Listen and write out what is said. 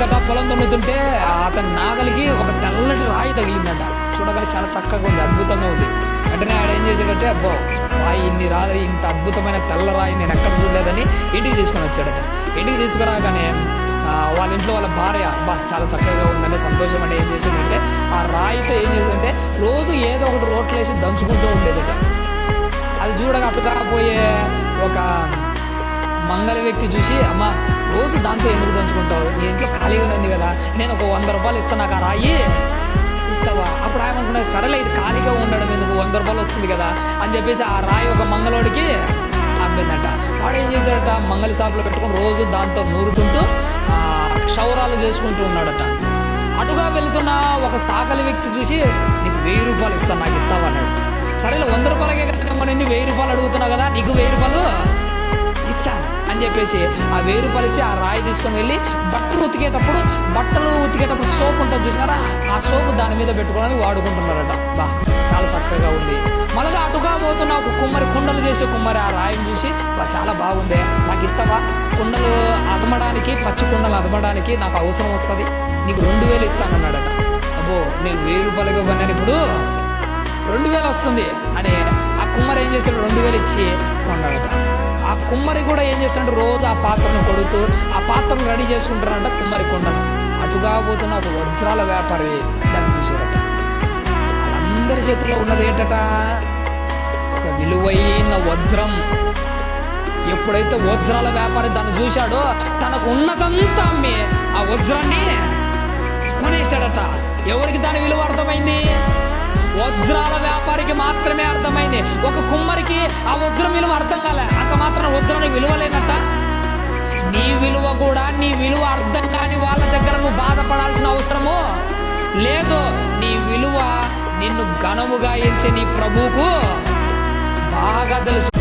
ఒకట పొలం దున్నుతుంటే అతని నాగలికి ఒక తెల్లటి రాయి తగిలిందంట. చూడగానే చాలా చక్కగా ఉంది, అద్భుతంగా ఉంది. వెంటనే ఆడ ఏం చేశాడంటే, అబ్బో ఇన్ని రాయి, ఇంత అద్భుతమైన తెల్ల రాయి నేను ఎక్కడ చూడలేదని ఇంటికి తీసుకొని వచ్చాడట. ఇంటికి తీసుకురాగానే వాళ్ళ ఇంట్లో వాళ్ళ భార్య చాలా చక్కగా ఉందని సంతోషం అంటే ఏం చేసిందంటే, ఆ రాయితో ఏం చేసిందంటే రోజు ఏదో ఒకటి రోట్లు వేసి దంచుకుంటూ ఉండేదట. అది చూడగా అటుగా పోయే ఒక మంగళ వ్యక్తి చూసి, అమ్మ రోజు దాంతో ఎందుకు దంచుకుంటావు, నీ ఇంట్లో ఖాళీగానే ఉంది కదా, నేను ఒక 100 రూపాయలు ఇస్తాను, నాకు ఆ రాయి ఇస్తావా? అప్పుడు ఆయన అనుకున్నాడు, సరేలే ఇది ఖాళీగా ఉండడం ఎందుకు, 100 రూపాయలు వస్తుంది కదా అని చెప్పేసి ఆ రాయి ఒక మంగళోడికి అమ్మిందట. వాడు ఏం చేశాడట, మంగళ షాపులో పెట్టుకుని రోజు దాంతో నూరుకుంటూ క్షౌరాలు చేసుకుంటూ ఉన్నాడట. అటుగా వెళుతున్న ఒక సాకలి వ్యక్తి చూసి, నీకు 1000 రూపాయలు ఇస్తాను, నాకు ఇస్తావా అన్నాడు. సరేలే 100 రూపాయలకే కదా నేను 1000 రూపాయలు అడుగుతున్నావు కదా, నీకు 1000 రూపాయలు ఇచ్చా అని చెప్పేసి ఆ 1000 రూపాయలు ఇచ్చి ఆ రాయి తీసుకొని వెళ్ళి బట్టలు ఉతికేటప్పుడు సోప్ ఉంటుంది చూసినారా, ఆ సోపు దాని మీద పెట్టుకోవడానికి వాడుకుంటున్నారట. చాలా చక్కగా ఉంది. మళ్ళీ అటుగా పోతున్న ఒక కుండలు చేసే కుమ్మరి ఆ రాయిని చూసి, చాలా బాగుంది, నాకు ఇస్తావా, కుండలు అదమడానికి, పచ్చి కుండలు అదమడానికి నాకు అవసరం వస్తుంది, నీకు 2000 ఇస్తానన్నాడట. అబ్బో నేను 1000 రూపాయలుగా కొన్నాను, ఇప్పుడు 2000 వస్తుంది అని ఆ కుమ్మరి ఏం చేస్తాడు, 2000 ఇచ్చి కొన్నాడట. ఆ కుమ్మరి కూడా ఏం చేస్తాడంటే రోజు ఆ పాత్రను కొడుతూ ఆ పాత్రను రెడీ చేసుకుంటారంట కుమ్మరి కుండను. అటుగా పోతున్న ఒక వజ్రాల వ్యాపారి దాన్ని చూసాడట. వాళ్ళందరి చేతిలో ఉన్నది ఏంటట, ఒక విలువైన వజ్రం. ఎప్పుడైతే వజ్రాల వ్యాపారి దాన్ని చూశాడో తనకు ఉన్నదంతా అమ్మి ఆ వజ్రాన్ని కొనేశాడట. ఎవరికి దాని విలువ అర్థమైంది? వజ్రాల వ్యాపారికి మాత్రమే అర్థమైంది. ఒక కుమ్మరికి ఆ వజ్రం విలువ అర్థం కాలే. అంత మాత్రం వజ్రానికి విలువ లేనట్ట. నీ విలువ కూడా, నీ విలువ అర్థం కాని వాళ్ళ దగ్గర నువ్వు బాధపడాల్సిన అవసరము లేదు. నీ విలువ నిన్ను ఘనముగా ఎంచే నీ ప్రభువుకు బాగా తెలుసు.